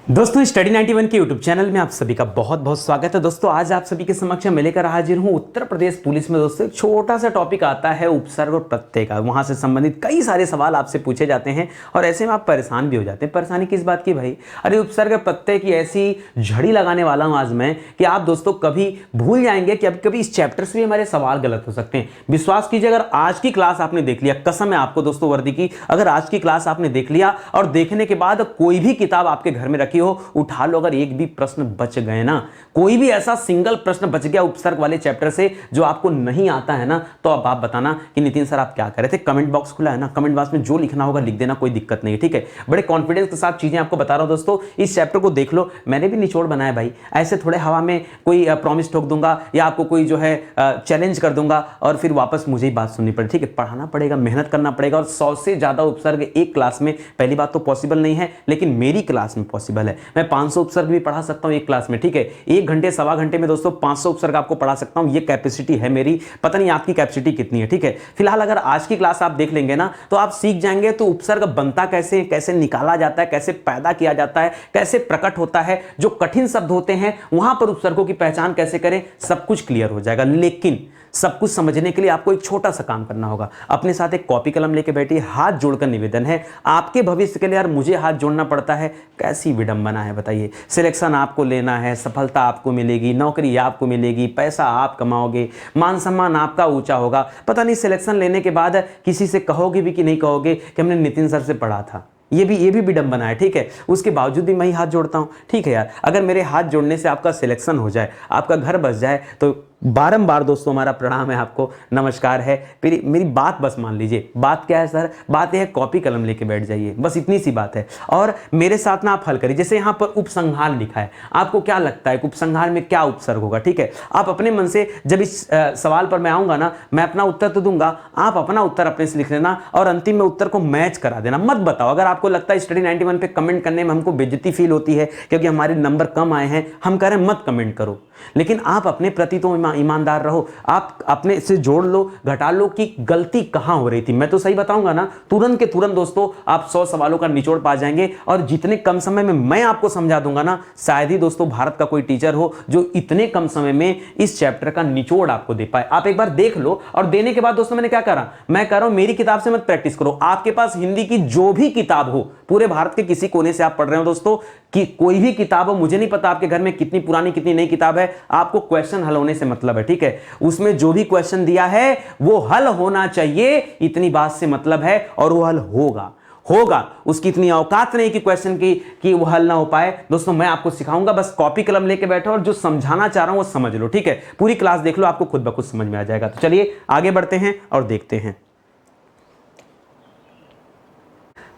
दोस्तों स्टडी 91 के YouTube channel में आप सभी का बहुत बहुत स्वागत है। दोस्तों आज आप सभी के समक्ष मैं लेकर हाजिर हूं उत्तर प्रदेश पुलिस में दोस्तों एक छोटा सा टॉपिक आता है उपसर्ग और प्रत्यय का। वहां से संबंधित कई सारे सवाल आपसे पूछे जाते हैं और ऐसे में आप परेशान भी हो जाते हैं। परेशानी किस बात की भाई? अरे उपसर्ग प्रत्यय की ऐसी झड़ी लगाने वाला हूं आज मैं कि आप दोस्तों कभी भूल जाएंगे कि अब कभी इस चैप्टर से भी हमारे सवाल गलत हो सकते हैं। विश्वास कीजिए, अगर आज की क्लास आपने देख लिया, कसम है आपको दोस्तों वर्दी की, अगर आज की क्लास आपने देख लिया और देखने के बाद कोई भी किताब आपके घर में रखी हो उठा लो, अगर एक भी प्रश्न बच गए ना, कोई भी ऐसा सिंगल प्रश्न बच गया उपसर्ग वाले चैप्टर से जो आपको नहीं आता है ना, तो अब आप बताना कि नितिन सर आप क्या कर रहे थे। कमेंट बॉक्स खुला है ना, कमेंट बॉक्स में जो लिखना होगा लिख देना, कोई दिक्कत नहीं है, ठीक है। बड़े कॉन्फिडेंस के साथ चीजें आपको बता रहा हूं दोस्तों। इस चैप्टर को देख लो, मैंने भी निचोड़ बनाया भाई, ऐसे थोड़े हवा में कोई प्रॉमिस ठोक दूंगा या आपको कोई जो है चैलेंज कर दूंगा और फिर वापस मुझे ही बात सुननी पड़े, ठीक है। पढ़ाना पड़ेगा, मेहनत करना पड़ेगा और 100 से ज्यादा उपसर्ग एक क्लास में पहली बात तो पॉसिबल नहीं है, लेकिन मेरी क्लास में पॉसिबल है। मैं 500 उपसर्ग भी पढ़ा सकता हूं एक क्लास में, ठीक है। 1 घंटे सवा घंटे में दोस्तों 500 उपसर्ग आपको पढ़ा सकता हूं, ये कैपेसिटी है मेरी। पता नहीं आपकी कैपेसिटी कितनी है, ठीक है। फिलहाल अगर आज की क्लास आप देख लेंगे ना तो आप सीख जाएंगे तो उपसर्ग बनता कैसे, कैसे निकाला जाता है, कैसे पैदा किया जाता है, कैसे प्रकट होता है, जो कठिन शब्द होते हैं वहां पर उपसर्गों की पहचान कैसे करें, सब कुछ क्लियर हो जाएगा। लेकिन सब कुछ समझने के लिए आपको एक छोटा सा काम करना होगा। अपने साथ एक कॉपी कलम लेके बैठिए, हाथ जोड़कर निवेदन है आपके भविष्य के लिए। यार मुझे हाथ जोड़ना पड़ता है, कैसी विडंबना है बताइए। सिलेक्शन आपको लेना है, सफलता आपको मिलेगी, नौकरी आपको मिलेगी, पैसा आप कमाओगे, मान सम्मान आपका ऊंचा होगा। पता नहीं सिलेक्शन लेने के बाद किसी से कहोगे भी कि नहीं कहोगे कि हमने नितिन सर से पढ़ा था। ये भी विडंबना है, ठीक है। उसके बावजूद भी मैं ही हाथ जोड़ता हूं, ठीक है यार। अगर मेरे हाथ जोड़ने से आपका सिलेक्शन हो जाए, आपका घर बस जाए, तो बारंबार दोस्तों हमारा प्रणाम है आपको, नमस्कार है। फिर मेरी बात बस मान लीजिए। बात क्या है सर? बात यह है कॉपी कलम लेके बैठ जाइए, बस इतनी सी बात है। और मेरे साथ ना आप हल करिए। जैसे यहां पर उपसंहार लिखा है, आपको क्या लगता है कि उपसंहार में क्या उपसर्ग होगा, ठीक है। आप अपने मन से जब इस सवाल पर मैं आऊंगा ना, मैं अपना उत्तर तो दूंगा, आप अपना उत्तर अपने से लिख लेना और अंतिम में उत्तर को मैच करा देना। मत बताओ अगर आपको लगता है स्टडी 91 पे कमेंट करने में हमको बेइज्जती फील होती है क्योंकि हमारे नंबर कम आए हैं, हम कह रहे हैं मत कमेंट करो, लेकिन आप अपने प्रति तो ईमानदार रहो। आप अपने से जोड़ लो, घटा लो कि गलती कहां हो रही थी। मैं तो सही बताऊंगा ना, तुरंत के तुरंत दोस्तों आप 100 सवालों का निचोड़ पा जाएंगे। और जितने कम समय में मैं आपको समझा दूंगा ना, शायद ही दोस्तों भारत का कोई टीचर हो जो इतने कम समय में इस चैप्टर का निचोड़ आपको दे पाए। आप एक बार देख लो और देने के बाद दोस्तों मैंने क्या करा, मैं कह रहा हूं मेरी किताब से मत प्रैक्टिस करो। आपके पास हिंदी की जो भी किताब हो, पूरे भारत के किसी कोने से आप पढ़ रहे हो दोस्तों, कि कोई भी किताब हो, मुझे नहीं पता आपके घर में कितनी पुरानी कितनी नई किताब है, आपको क्वेश्चन हल होने से मतलब है, ठीक है। उसमें जो भी क्वेश्चन दिया है वो हल होना चाहिए, इतनी बात से मतलब है। और वो हल होगा उसकी इतनी औकात नहीं कि क्वेश्चन की कि वो हल ना हो पाए। दोस्तों मैं आपको सिखाऊंगा, बस कॉपी कलम लेके बैठो और जो समझाना चाह रहा हूं वो समझ लो, ठीक है। पूरी क्लास देख लो, आपको खुद ब खुद समझ में आ जाएगा। तो चलिए आगे बढ़ते हैं और देखते हैं।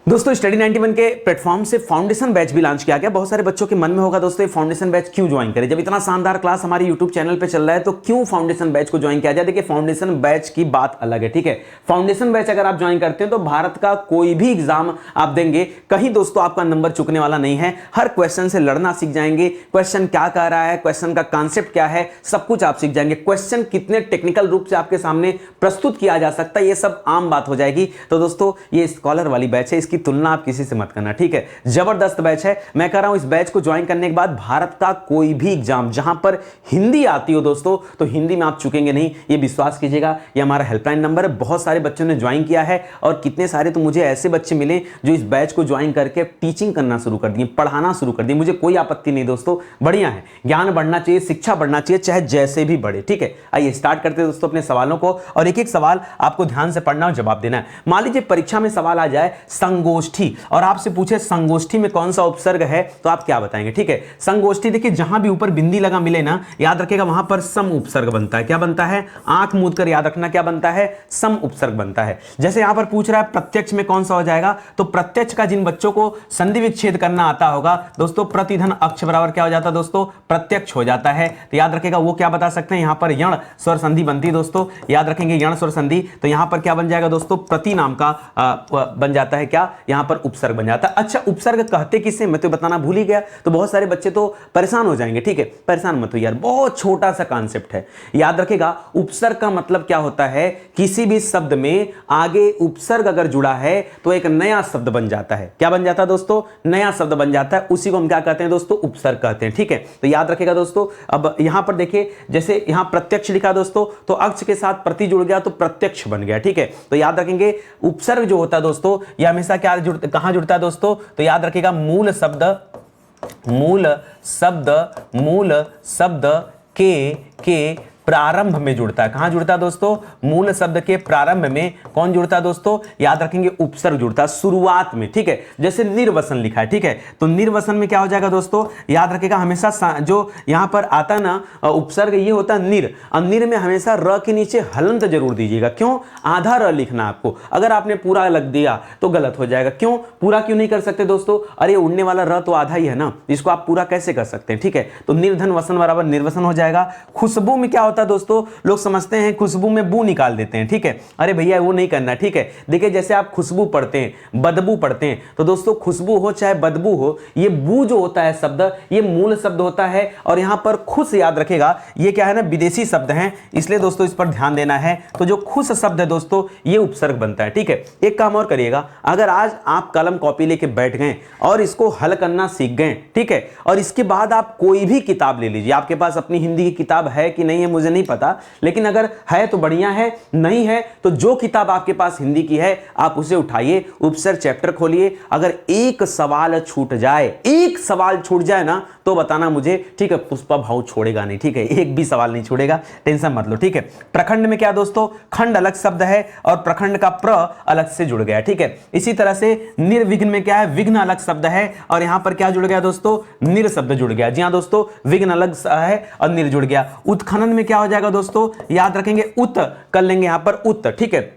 दोस्तों स्टडी 91 के प्लेटफॉर्म से फाउंडेशन बैच भी लॉन्च किया गया। बहुत सारे बच्चों के मन में होगा दोस्तों ये फाउंडेशन बैच क्यों ज्वाइन करें, जब इतना शानदार क्लास हमारे यूट्यूब चैनल पे चल रहा है तो क्यों फाउंडेशन बैच को ज्वाइन किया जाए। देखिए फाउंडेशन बैच की बात अलग है, ठीक है। फाउंडेशन बैच अगर आप ज्वाइन करते हैं तो भारत का कोई भी एग्जाम आप देंगे, कहीं दोस्तों आपका नंबर चुकने वाला नहीं है। हर क्वेश्चन से लड़ना सीख जाएंगे, क्वेश्चन क्या कह रहा है, क्वेश्चन का कॉन्सेप्ट क्या है, सब कुछ आप सीख जाएंगे। क्वेश्चन कितने टेक्निकल रूप से आपके सामने प्रस्तुत किया जा सकता है, ये सब आम बात हो जाएगी। तो दोस्तों ये स्कॉलर वाली बैच है, इसकी तुलना आप किसी मत करना, ठीक है। जबरदस्त बैच है। मैं कह रहा हूं इस बैच को ज्वाइन करने के बाद भारत का कोई भी एग्जाम जहां पर हिंदी आती हो दोस्तों, तो हिंदी में आप चुकेंगे नहीं, ये विश्वास कीजिएगा। ये हमारा हेल्पलाइन नंबर है, बहुत सारे बच्चों ने ज्वाइन किया है और कितने सारे तो मुझे ऐसे बच्चे मिले जो इस बैच को ज्वाइन करके टीचिंग करना शुरू कर दिए, पढ़ाना शुरू कर दिए। मुझे कोई आपत्ति नहीं दोस्तों, बढ़िया है। ज्ञान बढ़ना चाहिए, शिक्षा बढ़ना चाहिए, चाहे जैसे भी बढ़े, ठीक है। आइए स्टार्ट करते हैं दोस्तों अपने सवालों को और एक एक सवाल आपको ध्यान से पढ़ना और जवाब देना है। मान लीजिए परीक्षा में सवाल आ जाए संगोष्ठी और आपसे पूछे संगोष्ठी में कौन सा उपसर्ग है, तो आप क्या बताएंगे, ठीक है। संगोष्ठी देखिए जहां भी ऊपर बिंदी लगा मिले ना, याद रखिएगा वहां पर सम उपसर्ग बनता है। क्या बनता है? आंख मूंद कर याद रखना, क्या बनता है? सम उपसर्ग बनता है। जैसे यहां पर पूछ रहा है प्रत्यक्ष में कौन सा हो जाएगा, तो प्रत्यक्ष का जिन बच्चों को संधि विच्छेद करना आता होगा दोस्तों, प्रतिधन अक्ष बराबर क्या हो जाता है दोस्तों? प्रत्यक्ष हो जाता है। तो याद रखिएगा वो क्या बता सकते हैं, यहां पर यण स्वर संधि बनती है दोस्तों, याद रखेंगे यण स्वर संधि। तो यहां पर क्या बन जाएगा दोस्तों? प्रति नाम का बन जाता है क्या? यहां पर उपसर्ग बन जाता। अच्छा, उपसर्ग कहते किसे, मैं तो बताना भूल ही गया, तो बहुत सारे बच्चे तो परेशान हो जाएंगे। ठीक है, परेशान मत हो यार, बहुत छोटा सा कॉन्सेप्ट है, याद रखेगा। उपसर्ग का मतलब क्या होता है, किसी भी शब्द में आगे उपसर्ग अगर जुड़ा है तो एक नया शब्द बन जाता है। क्या बन जाता है दोस्तों, नया शब्द बन जाता है, उसी को हम क्या कहते हैं दोस्तों, उपसर्ग कहते हैं। ठीक है, तो याद रखेगा दोस्तों। अब यहां पर देखिए, जैसे यहां प्रत्यक्ष लिखा दोस्तों, तो अक्ष के साथ प्रति जुड़ गया तो प्रत्यक्ष बन गया। ठीक है, तो याद रखेंगे उपसर्ग जो होता है दोस्तों, यह हमेशा कहां जुड़ता है दोस्तों, तो याद रखेगा मूल शब्द के प्रारंभ में जुड़ता है। कहां जुड़ता है दोस्तों, मूल शब्द के प्रारंभ में कौन जुड़ता है दोस्तों, याद रखेंगे उपसर्ग जुड़ता है शुरुआत में। ठीक है, जैसे निर्वसन लिखा है। ठीक है, तो निर्वसन में क्या हो जाएगा दोस्तों, याद रखेगा हमेशा जो यहां पर आता ना उपसर्ग, ये होता है निर, और निर में हमेशा र के नीचे हलंत जरूर दीजिएगा। क्यों, आधा र लिखना आपको, अगर आपने पूरा लग दिया तो गलत हो जाएगा। क्यों, पूरा क्यों नहीं कर सकते दोस्तों, अरे उड़ने वाला र तो आधा ही है ना, इसको आप पूरा कैसे कर सकते हैं। ठीक है, तो निर्धन वसन बराबर निर्वसन हो जाएगा। खुशबू में क्या होता है दोस्तों, लोग समझते हैं खुशबू में बू निकाल देते हैं। ठीक है, अरे भैया वो नहीं करना। ठीक है, देखिए जैसे आप खुशबू पढ़ते हैं, बदबू पढ़ते हैं, तो दोस्तों खुशबू हो चाहे बदबू हो, ये बू जो होता है शब्द, ये मूल शब्द होता है। और यहां पर खुश याद रखेगा, ये क्या है ना, विदेशी शब्द है, इसलिए दोस्तों इस पर ध्यान देना है। तो जो खुश शब्द है दोस्तों, ये उपसर्ग बनता है। ठीक है, एक काम और करिएगा, अगर आज आप कलम कॉपी लेके बैठ गए और इसको हल करना सीख गए, ठीक है, और इसके बाद आप कोई भी किताब ले लीजिए, आपके पास अपनी हिंदी की किताब है कि नहीं है मुझे नहीं पता, लेकिन अगर है तो बढ़िया है, नहीं है तो जो किताब आपके पास हिंदी की है आप उसे उठाइए, उपसर्ग चैप्टर खोलिए। अगर एक सवाल छूट जाए ना, तो बताना मुझे। ठीक है, पुष्पा भाव छोड़ेगा नहीं। ठीक है, एक भी सवाल नहीं छोड़ेगा, टेंशन मत लो। ठीक है, प्रखंड में क्या दोस्तों, खंड अलग शब्द है और प्रखंड का प्र अलग से जुड़ गया। ठीक है, इसी तरह से निर्विघ्न में क्या है, विघ्न अलग शब्द है और यहां पर क्या जुड़ गया दोस्तों, निर शब्द जुड़ गया। जी हां दोस्तों, विघ्न अलग है और निर जुड़ गया। उत्खनन में क्या हो जाएगा दोस्तों, याद रखेंगे उत कर लेंगे यहां पर उत। ठीक है,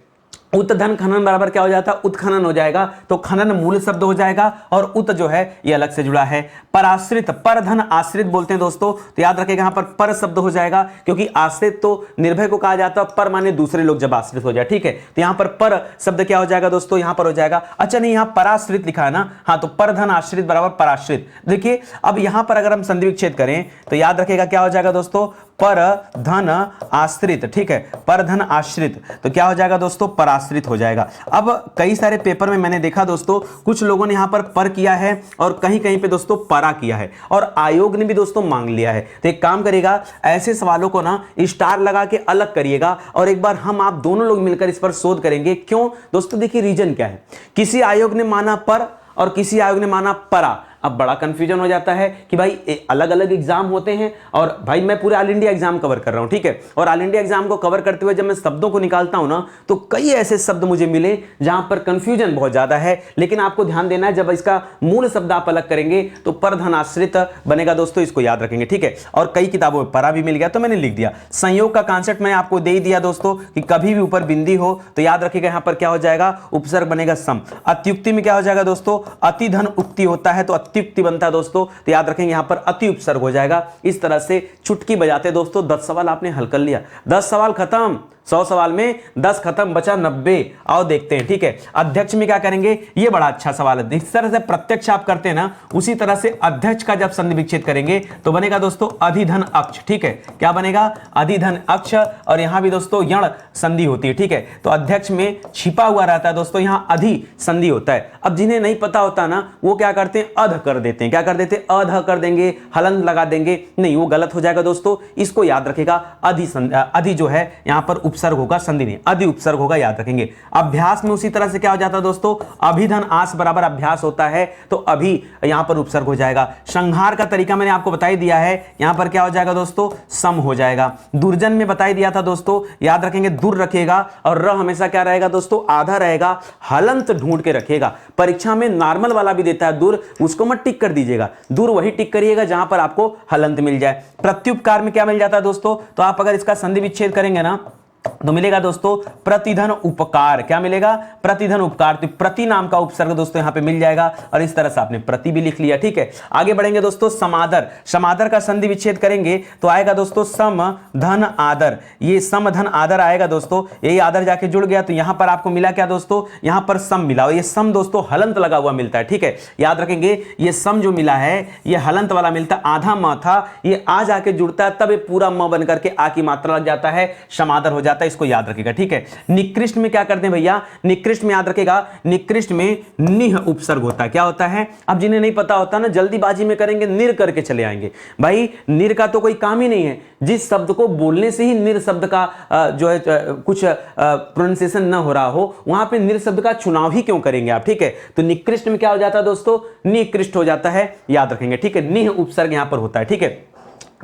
उत्धन खनन बराबर क्या हो जाता है, उत्खनन हो जाएगा। तो खनन मूल शब्द हो जाएगा और उत जो है ये अलग से जुड़ा है। पराश्रित, परधन आश्रित बोलते हैं दोस्तों, तो याद रखेगा यहां पर पर शब्द हो जाएगा, क्योंकि आश्रित तो निर्भय को कहा जाता है, पर माने दूसरे लोग जब आश्रित हो जाए। ठीक है, तो यहां पर शब्द क्या हो जाएगा दोस्तों, यहां पर हो जाएगा, अच्छा नहीं यहां पराश्रित लिखा है ना, हाँ, तो परधन आश्रित बराबर पराश्रित। देखिए अब यहां पर अगर हम संधि विच्छेद करें तो याद रखेगा क्या हो जाएगा दोस्तों, पर धन आश्रित। ठीक है, पर धन आश्रित, तो क्या हो जाएगा दोस्तों, पराश्रित हो जाएगा। अब कई सारे पेपर में मैंने देखा दोस्तों, कुछ लोगों ने यहां पर किया है और कहीं कहीं पे दोस्तों परा किया है, और आयोग ने भी दोस्तों मांग लिया है। तो एक काम करिएगा, ऐसे सवालों को ना स्टार लगा के अलग करिएगा और एक बार हम आप दोनों लोग मिलकर इस पर शोध करेंगे। क्यों दोस्तों, देखिए रीजन क्या है, किसी आयोग ने माना पर और किसी आयोग ने माना परा। अब बड़ा कंफ्यूजन हो जाता है कि भाई अलग अलग एग्जाम होते हैं, और भाई मैं पूरे ऑल इंडिया एग्जाम कवर कर रहा हूं। ठीक है, और ऑल इंडिया एग्जाम को कवर करते हुए जब मैं शब्दों को निकालता हूं ना, तो कई ऐसे शब्द मुझे मिले जहां पर कंफ्यूजन बहुत ज्यादा है। लेकिन आपको ध्यान देना है, जब इसका मूल शब्द आप अलग करेंगे तो परधनाश्रित बनेगा दोस्तों, इसको याद रखेंगे। ठीक है, और कई किताबों में परा भी मिल गया तो मैंने लिख दिया। संयोग का कॉन्सेप्ट मैंने आपको दे ही दिया दोस्तों, कि कभी भी ऊपर बिंदी हो तो याद रखिएगा यहां पर क्या हो जाएगा, उपसर्ग बनेगा सम। अत्युक्ति में क्या हो जाएगा दोस्तों, अति धन उक्ति होता है तो अत्युक्ति बनता है दोस्तों, तो याद रखेंगे यहां पर अति उपसर्ग हो जाएगा। इस तरह से चुटकी बजाते दोस्तों 10 सवाल आपने हल कर लिया, 10 सवाल खत्म, 100 सवाल में 10 खत्म, बचा 90। आओ देखते हैं। ठीक है, अध्यक्ष में क्या करेंगे, ये बड़ा अच्छा सवाल है। जिस तरह से प्रत्यक्ष आप करते हैं ना, उसी तरह से अध्यक्ष का जब संधि विच्छेद करेंगे तो बनेगा दोस्तों अधिधन अक्ष। ठीक है, क्या बनेगा, अधिधन अक्ष, और यहां भी दोस्तों यण संधि होती है। ठीक है, तो अध्यक्ष में छिपा हुआ रहता है दोस्तों, यहां अधि संधि होता है। अब जिन्हें नहीं पता होता ना, वो क्या करते हैं, अध कर देते हैं। क्या कर देते हैं, अध कर देंगे, हलंत लगा देंगे, नहीं वो गलत हो जाएगा दोस्तों। इसको याद रखेगा, अधि जो है यहां पर उपसर्ग होगा, संधि नहीं, अधि उपसर्ग होगा, याद रखेंगे। अभ्यास में उसी तरह से क्या हो जाता है दोस्तों, अभिधन आस बराबर अभ्यास होता है, तो अभी यहां पर उपसर्ग हो जाएगा। संहार का तरीका मैंने आपको बता ही दिया है, यहां पर क्या हो जाएगा दोस्तों, सम हो जाएगा। दुर्जन में बता ही दिया था दोस्तों, याद रखेंगे दुर रखेगा और र हमेशा क्या रहेगा दोस्तों, आधा रहेगा, हलंत ढूंढ के रखेगा। परीक्षा में नॉर्मल वाला भी देता है दूर, उसको मत टिक कर दीजिएगा, दूर वही टिक करिएगा जहां पर आपको हलंत मिल जाए। प्रत्युपकार में क्या मिल जाता है दोस्तों, तो आप अगर इसका संधि विच्छेद करेंगे ना, तो मिलेगा दोस्तों प्रतिधन उपकार। क्या मिलेगा? प्रतिधन उपकार। तो प्रति नाम का उपसर्ग दोस्तों यहां पे मिल जाएगा और इस तरह से आपने प्रति भी लिख लिया। ठीक है, आगे बढ़ेंगे दोस्तों। समादर, समादर का संधि विच्छेद करेंगे तो आएगा दोस्तों सम धन आदर। ये सम धन आदर आएगा दोस्तों, यही आदर जाके जुड़ गया तो यहां पर आपको मिला क्या दोस्तों? यहां पर सम मिला और ये सम दोस्तों हलंत लगा हुआ मिलता है। ठीक है, याद रखेंगे ये सम जो मिला है ये हलंत वाला मिलता है, आधा म था ये आ जाके जुड़ता है तब ये पूरा म बन करके आ की मात्रा लग जाता है, समादर हो जाता है। इसको याद रखेगा। ठीक है, निकृष्ट में क्या करते हैं भैया? निकृष्ट में याद रखेगा, निकृष्ट में निह उपसर्ग होता है। क्या होता है? अब जिन्हें नहीं पता होता ना जल्दीबाजी में करेंगे, निर करके चले आएंगे। भाई निर का तो कोई काम ही नहीं है, जिस शब्द को बोलने से ही निर शब्द का जो है कुछ प्रोनाउंसिएशन ना हो रहा हो वहां पे निर शब्द का चुनाव ही क्यों करेंगे आप? ठीक है, तो निकृष्ट में क्या हो जाता है दोस्तों? निकृष्ट हो जाता है, याद रखेंगे। ठीक है, निह उपसर्ग यहां पर होता है। ठीक है,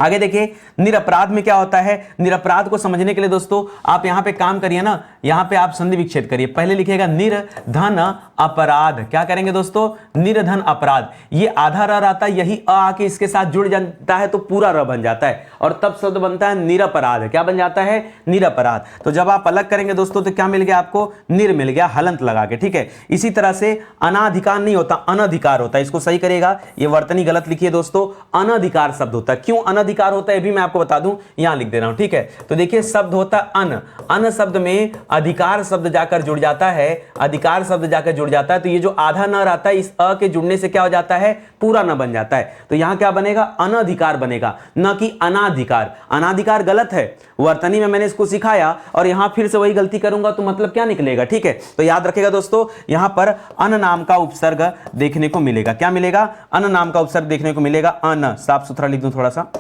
आगे देखिए निरपराध में क्या होता है? निरपराध को समझने के लिए दोस्तों आप यहां पे काम करिए ना, यहां पे आप संधि विच्छेद करिए। पहले लिखिएगा निर्धन अपराध। क्या करेंगे दोस्तों? निर्धन अपराध। ये आधा र आता है, यही अ आके इसके साथ जुड़ जाता है तो पूरा र बन जाता है और तब शब्द बनता है निरपराध। क्या बन जाता है? निरपराध। तो जब आप अलग करेंगे दोस्तों तो क्या मिल गया आपको? निर मिल गया हलंत लगा के। ठीक है, इसी तरह से अनाधिकार नहीं होता, अनधिकार होता है। इसको सही करिएगा, ये वर्तनी गलत लिखिए दोस्तों, अनधिकार शब्द होता है। क्यों अनधिकार होता है भी मैं आपको बता दूं, यहां लिख दे रहा हूं। ठीक है, तो देखिए शब्द होता है अन, अन शब्द में अधिकार शब्द जाकर जुड़ जाता है, अधिकार शब्द जाकर जुड़ जाता है तो ये जो आधा न रहता है इस अ के जुड़ने से क्या हो जाता है? पूरा न बन जाता है। तो यहां क्या बनेगा? अनधिकार बनेगा, न कि अनाधिकार। अनाधिकार गलत है, वर्तनी में मैंने इसको सिखाया और यहां फिर से वही गलती करूंगा तो मतलब क्या निकलेगा? ठीक है, तो याद रखेगा दोस्तों यहां पर अन नाम का उपसर्ग देखने को मिलेगा। क्या मिलेगा? अन नाम का उपसर्ग देखने को मिलेगा। अन, साफ सुथरा लिख दूं थोड़ा सा,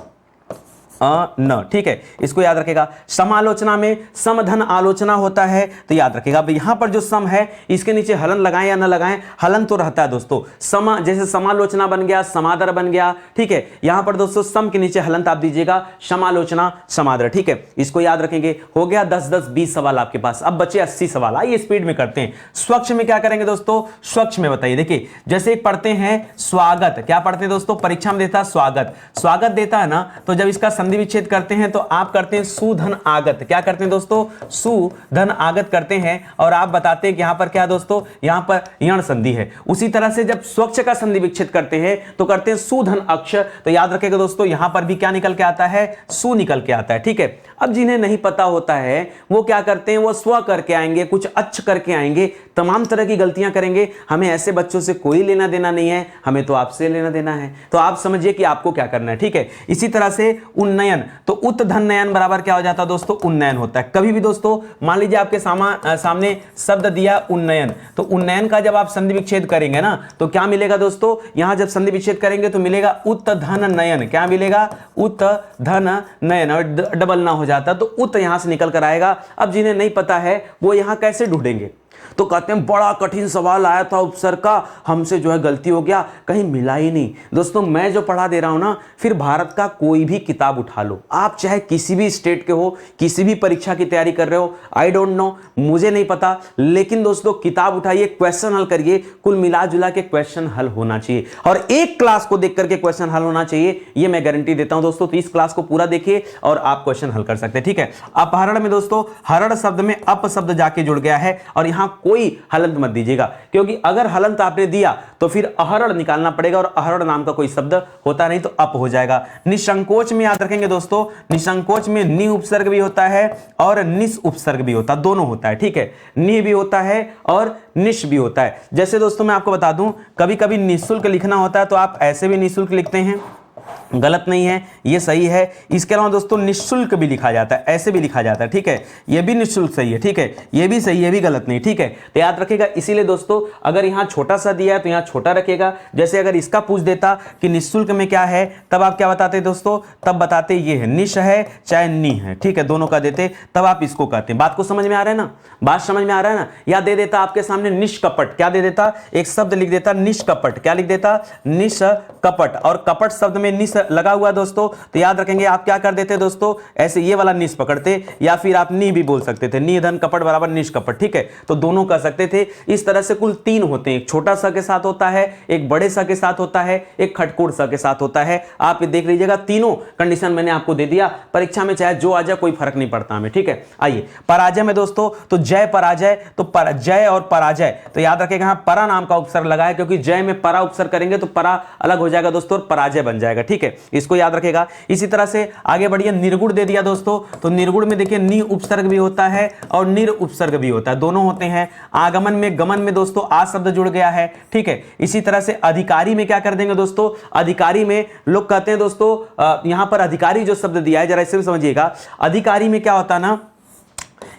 न। ठीक है, इसको याद रखेगा। समालोचना में समधन आलोचना होता है तो याद रखेगा अब यहां पर जो सम है इसके नीचे हलन लगाएं या न लगाएं, हलन तो रहता है दोस्तों। समा जैसे समालोचना बन गया, समादर बन गया। ठीक है, यहां पर दोस्तों सम के नीचे हलंत आप दीजिएगा, समालोचना समादर। ठीक है, इसको याद रखेंगे। हो गया 10-10-20 सवाल आपके पास, अब बचे 80 सवाल। आइए स्पीड में करते हैं। स्वच्छ में क्या करेंगे दोस्तों? स्वच्छ में बताइए, देखिए जैसे पढ़ते हैं स्वागत, क्या पढ़ते हैं दोस्तों? परीक्षा में देता है स्वागत, स्वागत देता है ना, तो जब इसका संधि विच्छेद करते हैं तो आप करते हैं सुधन आगत। क्या करते हैं दोस्तों? सुधन आगत करते हैं और आप बताते हैं कि यहां पर क्या दोस्तों? यहां पर यण संधि है। उसी तरह से जब स्वच्छ का संधि विच्छेद करते हैं तो करते हैं सुधन अक्ष। तो याद रखेगा दोस्तों यहां पर भी क्या निकल के आता है? सु निकल के आता है। ठीक है, अब जिन्हें नहीं पता होता है वो क्या करते हैं? वो स्व करके आएंगे, कुछ अच्छ करके आएंगे, तमाम तरह की गलतियां करेंगे। हमें ऐसे बच्चों से कोई लेना देना नहीं है, हमें तो आपसे लेना देना है। तो आप समझिए कि आपको क्या करना है। ठीक है, इसी तरह से उन्नयन, तो उत धन नयन बराबर क्या हो जाता है दोस्तों? उन्नयन होता है। कभी भी दोस्तों मान लीजिए आपके सामने शब्द दिया उन्नयन, तो उन्नयन का जब आप संधि विच्छेद करेंगे ना तो क्या मिलेगा दोस्तों? यहां जब संधि विच्छेद करेंगे तो मिलेगा उत धन नयन। क्या मिलेगा? उत धन नयन, और डबल ना हो जाता तो उत यहां से निकल कर आएगा। अब जिन्हें नहीं पता है वो यहां कैसे ढूंढेंगे? तो कहते हैं बड़ा कठिन सवाल आया था उपसर्ग का, हमसे जो है गलती हो गया, कहीं मिला ही नहीं। दोस्तों मैं जो पढ़ा दे रहा हूं ना, फिर भारत का कोई भी किताब उठा लो, आप चाहे किसी भी स्टेट के हो, किसी भी परीक्षा की तैयारी कर रहे हो, आई डोंट नो, मुझे नहीं पता, लेकिन दोस्तों किताब उठाइए, क्वेश्चन हल करिए, कुल मिला जुला के क्वेश्चन हल होना चाहिए और एक क्लास को देख करके क्वेश्चन हल होना चाहिए, ये मैं गारंटी देता हूं दोस्तों। तो इस क्लास को पूरा देखिए और आप क्वेश्चन हल कर सकते हैं। ठीक है, अपहरण में दोस्तों हरण शब्द में अप शब्द जाके जुड़ गया है और यहां कोई हलंत मत दीजिएगा, क्योंकि अगर हलंत आपने दिया तो फिर अहरण निकालना पड़ेगा और अहरण नाम का कोई शब्द होता नहीं तो अप हो जाएगा। निसंकोच में याद रखेंगे दोस्तों, निसंकोच में नि उपसर्ग भी होता है और निस उपसर्ग भी होता है, दोनों होता है। ठीक है, नि भी होता है और निश भी होता है। जैसे दोस्तों मैं आपको बता दूं, कभी कभी निःशुल्क लिखना होता है तो आप ऐसे भी निःशुल्क लिखते हैं, गलत नहीं है, ये सही है। इसके अलावा दोस्तों निःशुल्क भी लिखा जाता है, ऐसे भी लिखा जाता है। ठीक है, ये भी निःशुल्क सही है। ठीक है, ये भी सही है, ये भी गलत नहीं। ठीक है, तो याद रखिएगा। इसीलिए दोस्तों अगर यहां छोटा सा दिया है तो यहां छोटा रखेगा। जैसे अगर इसका पूछ देता कि निःशुल्क में क्या है, तब आप क्या बताते दोस्तों? तब बताते ये है, निश है चाहे नी है। ठीक है, दोनों का देते, तब आप इसको कहते हैं। बात को समझ में आ रहा है ना? बात समझ में आ रहा है ना? या दे देता आपके सामने निष्कपट, क्या दे देता? एक शब्द लिख देता निष्कपट, क्या लिख देता? निष्कपट, और कपट शब्द में निस लगा हुआ दोस्तों, तो याद रखेंगे आप क्या कर देते दोस्तों, ऐसे ये वाला निस पकड़ते, या फिर आप नी भी बोल सकते थे, नी धन कपट बराबर निष्कपट, ठीक है, तो दोनों कर सकते थे। इस तरह से कुल 3 होते हैं, एक छोटा सा के साथ होता है, एक बड़े सा के साथ होता है, एक खटकोड़ सा के साथ होता है। आप ये देख लीजिएगा, तीनों कंडीशन मैंने आपको दे दिया, परीक्षा में चाहे जो आ जाए कोई फर्क नहीं पड़ता हमें, ठीक है। आइए पराजय में दोस्तों, तो जय पराजय, तो जय और पराजय, तो याद रखिएगा यहां परा नाम का उपसर्ग लगा है, क्योंकि जय में परा उपसर्ग करेंगे तो परा अलग हो जाएगा दोस्तों और पराजय बन जाएगा, ठीक है, इसको याद रखेगा। इसी तरह से आगे बढ़िए, निर्गुण दे दिया दोस्तों, तो निर्गुण में देखिए नि उपसर्ग भी होता है और निर उपसर्ग भी होता है, दोनों होते हैं। आगमन में गमन में दोस्तों आ शब्द जुड़ गया है, ठीक है। इसी तरह से अधिकारी में क्या कर देंगे दोस्तों, अधिकारी में लोग कहते हैं दोस्तों, यहां पर अधिकारी जो शब्द दिया है जरा इसे भी समझिएगा, अधिकारी में क्या होता है ना,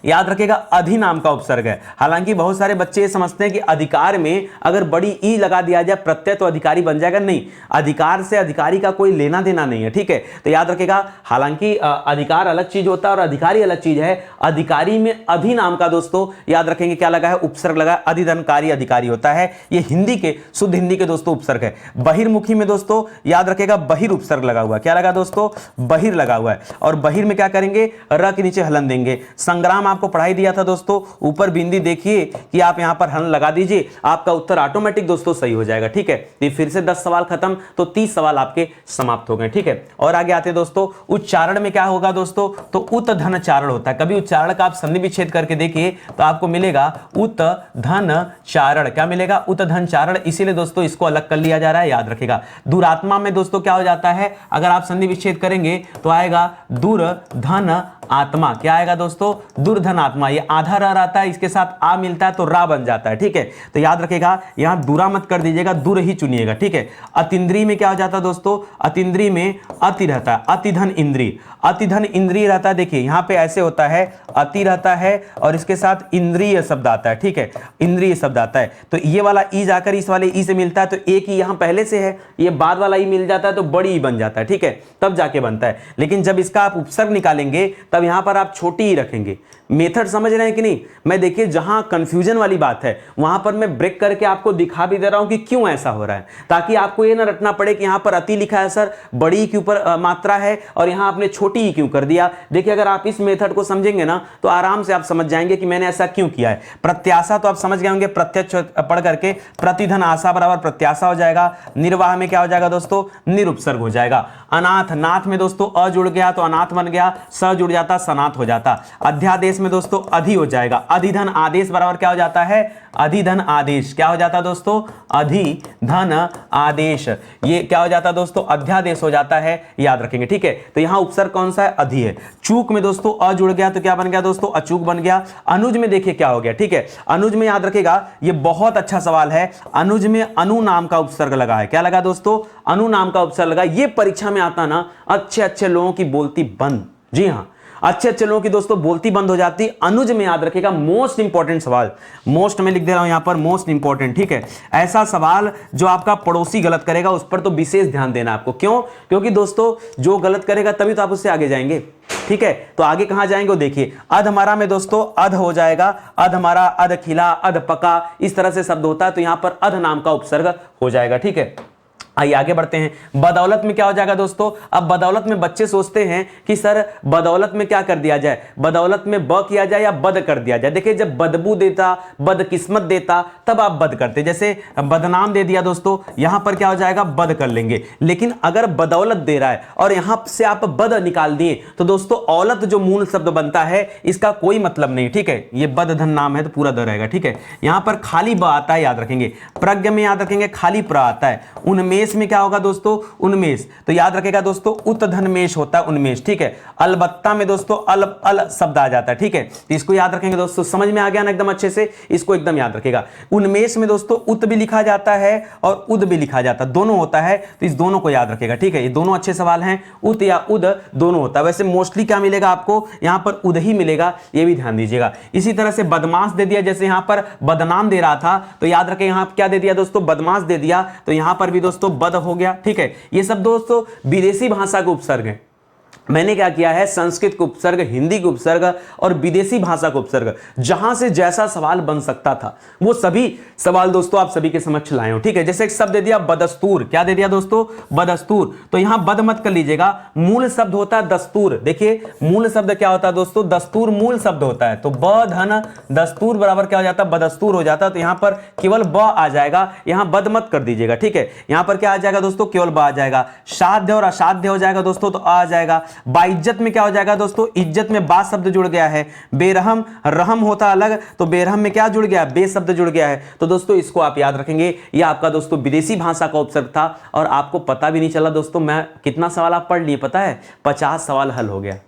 याद रखिएगा अधि नाम का उपसर्ग है। हालांकि बहुत सारे बच्चे ये समझते हैं कि अधिकार में अगर बड़ी ई लगा दिया जाए प्रत्यय तो अधिकारी बन जाएगा, नहीं, अधिकार से अधिकारी का कोई लेना देना नहीं है, ठीक है। तो याद रखिएगा, हालांकि अधिकार अलग चीज होता है और अधिकारी अलग चीज है। अधिकारी में अधि नाम का दोस्तों याद रखेंगे क्या लगा है, उपसर्ग लगा, अधिधनकारी अधिकारी होता है, ये हिंदी के शुद्ध हिंदी के दोस्तों उपसर्ग है। बहिर्मुखी में दोस्तों याद रखेगा बहिर उपसर्ग लगा हुआ है, क्या लगा दोस्तों, बहिर लगा हुआ है, और बहिर में क्या करेंगे, र के नीचे हलन देंगे। संग्राम आपको पढ़ाई दिया था दोस्तों, ऊपर बिंदी देखिए कि आप यहां पर हल लगा दीजिए, आपका उत्तर ऑटोमेटिक दोस्तों सही हो जाएगा, ठीक है। तो फिर से 10 सवाल खत्म, तो 30 सवाल आपके समाप्त हो गए, ठीक है। और आगे आते हैं दोस्तों, उच्चारण में क्या होगा दोस्तों, तो उत धन चारण होता है। कभी उच्चारण का आप संधि विच्छेद करके देखिए तो आपको मिलेगा उत धन चारण, क्या मिलेगा, उत धन चारण, इसीलिए दोस्तों इसको अलग कर लिया जा रहा है, याद रखेगा। दुरात्मा में दोस्तों क्या हो जाता है, अगर आप संधि विच्छेद करेंगे तो आएगा दुर धन आत्मा, क्या आएगा दोस्तों, दुर्धन आत्मा, ये आधा र रहता है, इसके साथ आ मिलता है तो रा बन जाता है, ठीक है। तो याद रखेगा यहां दूरा मत कर दीजिएगा, दूर ही चुनिएगा, ठीक है। अतिंद्री में क्या हो जाता है दोस्तों, अतिंद्री में अति रहता है, अतिधन इंद्री, अतिधन इंद्रिय रहता है। देखिए यहां पे ऐसे होता है, अति रहता है और इसके साथ इंद्रिय शब्द आता है, ठीक है, इंद्रिय शब्द आता है। तो ये वाला ई जाकर इस वाले ई से मिलता है, तो एक ही यहां पहले से है, ये बाद वाला ई मिल जाता है तो बड़ी ई बन जाता है, ठीक है, तब जाके बनता है। लेकिन जब इसका आप उपसर्ग निकालेंगे तब यहां पर आप छोटी ही रखेंगे। मेथड समझ रहे हैं कि नहीं, मैं देखिए जहां कंफ्यूजन वाली बात है वहां पर मैं ब्रेक करके आपको दिखा भी दे रहा हूं कि क्यों ऐसा हो रहा है, ताकि आपको ये ना रटना पड़े कि यहां पर अति लिखा है सर, बड़ी के ऊपर मात्रा है और यहां आपने छोटी ही क्यों कर दिया। देखिए अगर आप इस मेथड को समझेंगे ना तो आराम से आप समझ जाएंगे कि मैंने ऐसा क्यों किया है। प्रत्याशा तो आप समझ गए होंगे, प्रत्यक्ष पढ़ करके प्रतिधन आशा बराबर प्रत्याशा हो जाएगा। निर्वाह में क्या हो जाएगा दोस्तों, निरुपसर्ग हो जाएगा। अनाथ, नाथ में दोस्तों अ जुड़ गया तो अनाथ बन गया, स जुड़ जाता सनाथ हो जाता। अध्यादेश में दोस्तों अधि हो जाएगा, अधिधन आदेश बराबर क्या हो जाता है, अधिधन आदेश, क्या हो जाता है दोस्तों, अधिधन आदेश, ये क्या हो जाता है दोस्तों, अध्यादेश हो जाता है, याद रखेंगे, ठीक है। तो यहां उपसर्ग कौन सा है, अधि है। चूक में दोस्तों अ जुड़ गया तो क्या बन गया दोस्तों, अचूक बन गया। अनुज में देखिए क्या हो गया, ठीक है, अनुज में याद रखेगा, ये बहुत अच्छा सवाल है, अनुज में अनु नाम का उपसर्ग लगा है, क्या लगा दोस्तों, अनु नाम का उपसर्ग लगा। ये परीक्षा में आता ना, अच्छे अच्छे लोगों की बोलती बंद, जी हां, अच्छे अच्छे लोगों की दोस्तों बोलती बंद हो जाती। अनुज में याद रखेगा मोस्ट इंपॉर्टेंट सवाल, मोस्ट में लिख दे रहा हूं यहां पर, मोस्ट इंपॉर्टेंट, ठीक है। ऐसा सवाल जो आपका पड़ोसी गलत करेगा उस पर तो विशेष ध्यान देना आपको, क्यों, क्योंकि दोस्तों जो गलत करेगा तभी तो आप उससे आगे जाएंगे, ठीक है। तो आगे कहां जाएंगे वो देखिए, अध हमारा में दोस्तों अध हो जाएगा, अध हमारा, अध खिला, अध पका, इस तरह से शब्द होता है, तो यहां पर अध नाम का उपसर्ग हो जाएगा, ठीक है। आइए आगे बढ़ते हैं। बदौलत में क्या हो जाएगा दोस्तों, अब बदौलत में बच्चे सोचते हैं कि सर बदौलत में क्या कर दिया जाए, बदौलत में ब किया जाए या बद कर दिया जाए। देखिए जब बदबू देता, बदकिस्मत देता तब आप बद करते, जैसे बदनाम दे दिया दोस्तों, यहां पर क्या हो जाएगा, बद कर लेंगे। लेकिन अगर बदौलत दे रहा है और यहां से आप बद निकाल दिए तो दोस्तों औलत जो मूल शब्द बनता है इसका कोई मतलब नहीं, ठीक है। ये बद धन नाम है तो पूरा द रहेगा, ठीक है। यहां पर खाली ब आता है, याद रखेंगे। प्रज्ञ में याद रखेंगे खाली प्र आता है। उनमें में क्या होगा दोस्तों, उन्मेष, तो याद रखेगा दोस्तों उत धनमेश होता है, उन्मेष, ठीक है। अलबत्ता में दोस्तों अल शब्द आ जाता है, ठीक है, तो इसको याद रखेंगे दोस्तों, समझ में आ गया ना एकदम अच्छे से, इसको एकदम याद रखेगा। उन्मेष में दोस्तों उत भी लिखा जाता है और उद भी लिखा जाता है, दोनों होता है, तो इस दोनों को याद रखेगा, ठीक है। ये दोनों अच्छे सवाल हैं, उत या उद दोनों होता है। वैसे मोस्टली क्या मिलेगा आपको, यहां पर उद ही मिलेगा, ये भी ध्यान दीजिएगा। इसी तरह से बदमाश दे दिया, जैसे यहां पर बदनाम दे रहा था तो याद रखें यहां क्या दे दिया दोस्तों, बदमाश दे दिया, तो यहां पर भी दोस्तों बद हो गया, ठीक है। ये सब दोस्तों विदेशी भाषा के उपसर्ग हैं, मैंने क्या किया है, संस्कृत का उपसर्ग, हिंदी का उपसर्ग और विदेशी भाषा का उपसर्ग, जहां से जैसा सवाल बन सकता था वो सभी सवाल दोस्तों आप सभी के समक्ष लाए हूं। ठीक है, जैसे एक शब्द दे दिया बदस्तूर, क्या दे दिया दोस्तों, बदस्तूर, तो यहां बद मत कर लीजिएगा, मूल शब्द होता है दस्तूर। देखिए मूल शब्द क्या होता है दोस्तों, दस्तूर मूल शब्द होता है, तो ब धन दस्तूर बराबर क्या हो जाता है, बदस्तूर हो जाता है। तो यहां पर केवल ब आ जाएगा, यहां बद मत कर दीजिएगा। ठीक है, यहां पर क्या आ जाएगा दोस्तों, केवल ब आ जाएगा। साध्य और असाध्य हो जाएगा दोस्तों, तो आ जाएगा। बाइज्जत में क्या हो जाएगा दोस्तों, इज्जत में बा शब्द जुड़ गया है। बेरहम, रहम होता अलग, तो बेरहम में क्या जुड़ गया, बे शब्द जुड़ गया है। तो दोस्तों इसको आप याद रखेंगे, यह आपका दोस्तों विदेशी भाषा का उपसर्ग था और आपको पता भी नहीं चला दोस्तों। मैं कितना सवाल आप पढ़ लिए पता है, 50 सवाल हल हो गया।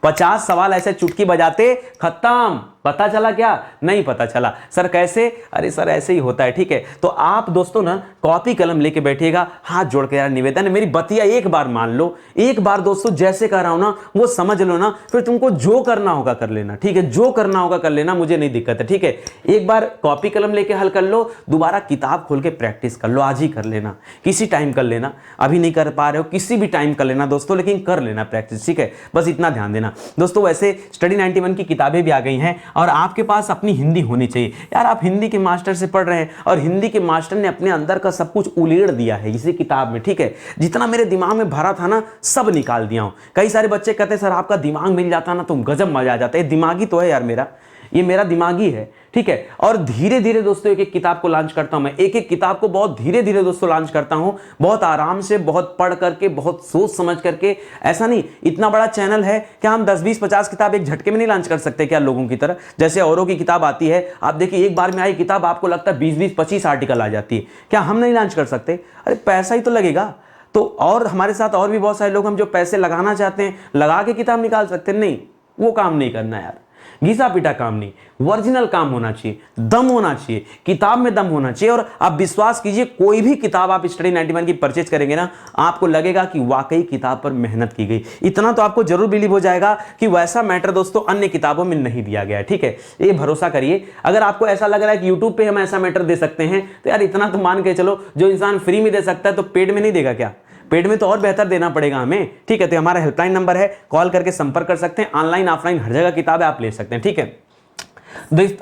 50 सवाल ऐसे चुटकी बजाते खत्म। पता चला क्या, नहीं पता चला। सर कैसे, अरे सर ऐसे ही होता है। ठीक है, तो आप दोस्तों ना कॉपी कलम लेके बैठिएगा, हाथ जोड़ के यार निवेदन है, मेरी बतिया एक बार मान लो, एक बार दोस्तों जैसे कह रहा हूं ना वो समझ लो ना, फिर तुमको जो करना होगा कर लेना। ठीक है, जो करना होगा कर लेना, मुझे नहीं दिक्कत है। ठीक है, एक बार कॉपी कलम लेके हल कर लो, दोबारा किताब खोल के प्रैक्टिस कर लो, आज ही कर लेना, किसी टाइम कर लेना, अभी नहीं कर पा रहे हो किसी भी टाइम कर लेना दोस्तों, लेकिन कर लेना प्रैक्टिस। ठीक है, बस इतना ध्यान देना दोस्तों। वैसे स्टडी 91 की किताबें भी आ गई हैं और आपके पास अपनी हिंदी होनी चाहिए। यार आप हिंदी के मास्टर से पढ़ रहे हैं और हिंदी के मास्टर ने अपने अंदर का सब कुछ उलेड़ दिया है इसी किताब में। ठीक है, जितना मेरे दिमाग में भरा था ना सब निकाल दिया हूं। कई सारे बच्चे कहते हैं सर आपका दिमाग मिल जाता ना तो गजब मजा आ जाता है। दिमागी तो है यार मेरा, ये मेरा दिमागी है। ठीक है, और धीरे धीरे दोस्तों एक एक किताब को लॉन्च करता हूं मैं, एक एक किताब को बहुत धीरे धीरे दोस्तों लॉन्च करता हूं, बहुत आराम से, बहुत पढ़ करके, बहुत सोच समझ करके। ऐसा नहीं, इतना बड़ा चैनल है क्या हम 10 20 50 किताब एक झटके में नहीं लॉन्च कर सकते क्या लोगों की तरह, जैसे औरों की किताब आती है। आप देखिए एक बार में आई किताब आपको लगता है 20 20 25 आर्टिकल आ जाती है, क्या हम नहीं लॉन्च कर सकते? अरे पैसा ही तो लगेगा। तो और हमारे साथ और भी बहुत सारे लोग हम जो पैसे लगाना चाहते हैं लगा के किताब निकाल सकते हैं, नहीं वो काम नहीं करना यार, घिसा पीटा काम नहीं, ओरिजिनल काम होना चाहिए, दम होना चाहिए, किताब में दम होना चाहिए। और आप विश्वास कीजिए कोई भी किताब आप स्टडी 91 की परचेज करेंगे ना, आपको लगेगा कि वाकई किताब पर मेहनत की गई। इतना तो आपको जरूर बिलीव हो जाएगा कि वैसा मैटर दोस्तों अन्य किताबों में नहीं दिया गया है। ठीक है, ये भरोसा करिए। अगर आपको ऐसा लग रहा है कि यूट्यूब पे हम ऐसा मैटर दे सकते हैं तो यार इतना तो मान के चलो, जो इंसान फ्री में दे सकता है तो पेड में नहीं देगा क्या? पेड में तो और बेहतर देना पड़ेगा हमें। ठीक है, तो हमारा हेल्पलाइन नंबर है, कॉल करके संपर्क कर सकते हैं। ऑनलाइन ऑफलाइन हर जगह किताब है, आप ले सकते हैं। ठीक है,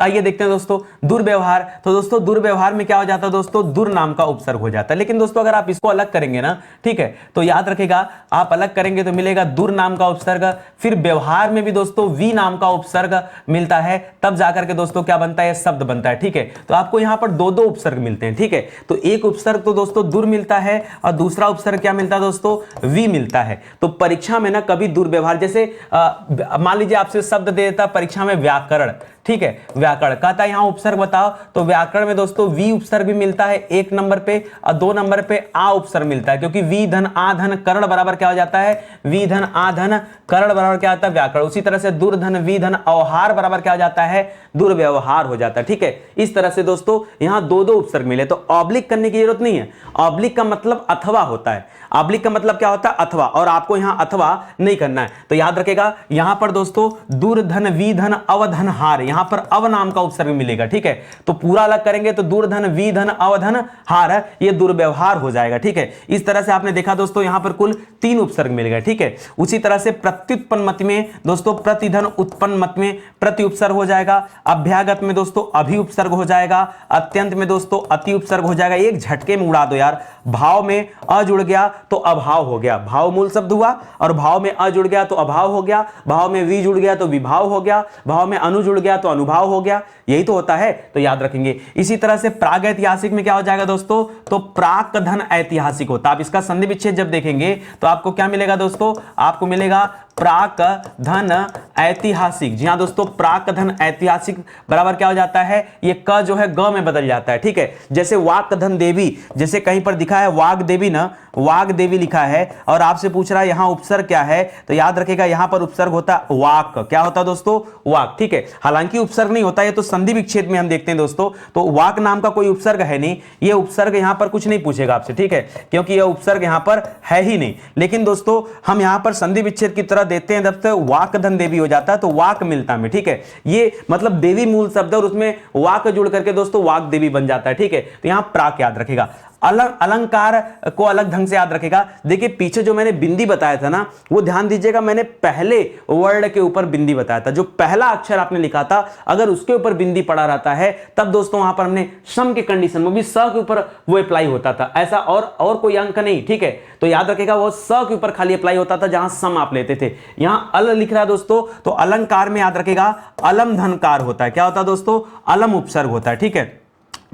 आइए देखते हैं दोस्तों दुर्व्यवहार। तो दोस्तों दुर्व्यवहार में क्या हो जाता है दोस्तों, दुर नाम का उपसर्ग हो जाता है। लेकिन दोस्तों अगर आप इसको अलग करेंगे ना, ठीक है, तो याद रखेगा आप अलग करेंगे तो मिलेगा दुर नाम का उपसर्ग, फिर व्यवहार में भी दोस्तों वी नाम का उपसर्ग मिलता है, तब जाकर के दोस्तों क्या बनता है, शब्द बनता है। ठीक है, तो आपको यहां पर दो दो उपसर्ग मिलते हैं। ठीक है, तो एक उपसर्ग तो दोस्तों दुर मिलता है और दूसरा उपसर्ग क्या मिलता है दोस्तों, वी मिलता है। तो परीक्षा में ना कभी दुर्व्यवहार, जैसे मान लीजिए आपसे शब्द दे देता परीक्षा में व्याकरण, ठीक है, व्याकरण कहता है यहां उपसर्ग बताओ, तो व्याकरण में दोस्तों वी उपसर्ग भी मिलता है 1 नंबर पे और 2 नंबर पे आ उपसर्ग मिलता है, क्योंकि वी धन आ धन कर्ण बराबर क्या हो जाता है, वी धन आ धन कर्ण बराबर क्या आता है, व्याकरण। उसी तरह से दुर्धन वी धन अवहार बराबर क्या हो जाता है, दुर्व्यवहार हो जाता है। ठीक है, इस तरह से दोस्तों यहां दो दो उपसर्ग मिले, तो ऑब्लिक करने की जरूरत नहीं है। ऑब्लिक का मतलब अथवा होता है, ऑब्लिक का मतलब क्या होता है, अथवा, और आपको यहां अथवा नहीं करना है। तो याद रखेगा यहां पर दोस्तों दुर्धन वी धन अवधन हार, यहां पर अव नाम का उपसर्ग मिलेगा। ठीक है, तो पूरा अलग करेंगे तो दुर्धन वी धन अवधन हार, ये दुर्व्यवहार हो जाएगा। ठीक है, इस तरह से आपने देखा दोस्तों यहां पर कुल 3 उपसर्ग मिल गए। ठीक है, उसी तरह से प्रत्युत्पन्न मत में दोस्तों प्रतिधन उत्पन्न मत में प्रति उपसर्ग हो जाएगा, अभ्यागत में दोस्तों अभि उपसर्ग हो जाएगा, अत्यंत में दोस्तों अति उपसर्ग हो जाएगा। एक झटके में उड़ा दो यार, भाव में अ जुड़ गया तो अभाव हो गया, भाव मूल शब्द हुआ, और भाव में अ जुड़ गया तो अभाव हो गया, भाव में वी जुड़ गया तो विभाव हो गया, भाव में अनु जुड़ गया तो अनुभाव हो गया। यही तो होता है, तो याद रखेंगे। इसी तरह से प्राग ऐतिहासिक में क्या हो जाएगा दोस्तों, तो प्राक धन ऐतिहासिक होता। आप इसका संधि विच्छेद जब देखेंगे तो आपको क्या मिलेगा दोस्तों, आपको मिलेगा प्राक धन ऐतिहासिक। जी हां दोस्तों, प्राक धन ऐतिहासिक बराबर क्या हो जाता है, ये क जो है ग में बदल जाता है। ठीक है, जैसे वाक धन देवी, जैसे कहीं पर दिखा है वाग देवी ना, वाग देवी लिखा है और आपसे पूछ रहा है यहां उपसर्ग क्या है, तो याद रखेगा यहां पर उपसर्ग होता है वाक। क्या होता है दोस्तों, वाक। ठीक है, हालांकि उपसर्ग नहीं होता, ये तो संधि विच्छेद में हम देखते हैं दोस्तों, तो वाक नाम का कोई उपसर्ग है नहीं, ये उपसर्ग यहां पर कुछ नहीं पूछेगा आपसे। ठीक है, क्योंकि यह उपसर्ग यहां पर है ही नहीं। लेकिन दोस्तों हम यहां पर संधि विच्छेद की तरह देते हैं, जब तक वाक धन देवी हो जाता है तो वाक मिलता है। ठीक है, ये मतलब देवी मूल शब्द है और उसमें वाक जुड़ करके दोस्तों वाक देवी बन जाता है। ठीक है, तो यहां प्राक याद रखेगा। अलंकार को अलग ढंग से याद रखेगा। देखिए पीछे जो मैंने बिंदी बताया था ना, वो ध्यान दीजिएगा, मैंने पहले वर्ड के ऊपर बिंदी बताया था। जो पहला अक्षर आपने लिखा था अगर उसके ऊपर बिंदी पड़ा रहता है तब दोस्तों वहां पर हमने सम के कंडीशन में भी स के ऊपर वो अप्लाई होता था, ऐसा और कोई अंक नहीं, ठीक है। तो याद रखेगा वो स के ऊपर खाली अप्लाई होता था जहां सम आप लेते थे। यहां अल लिख रहा है दोस्तों, तो अलंकार में याद रखेगा अलम धनकार होता है। क्या होता है दोस्तों? अलम उपसर्ग होता है, ठीक है।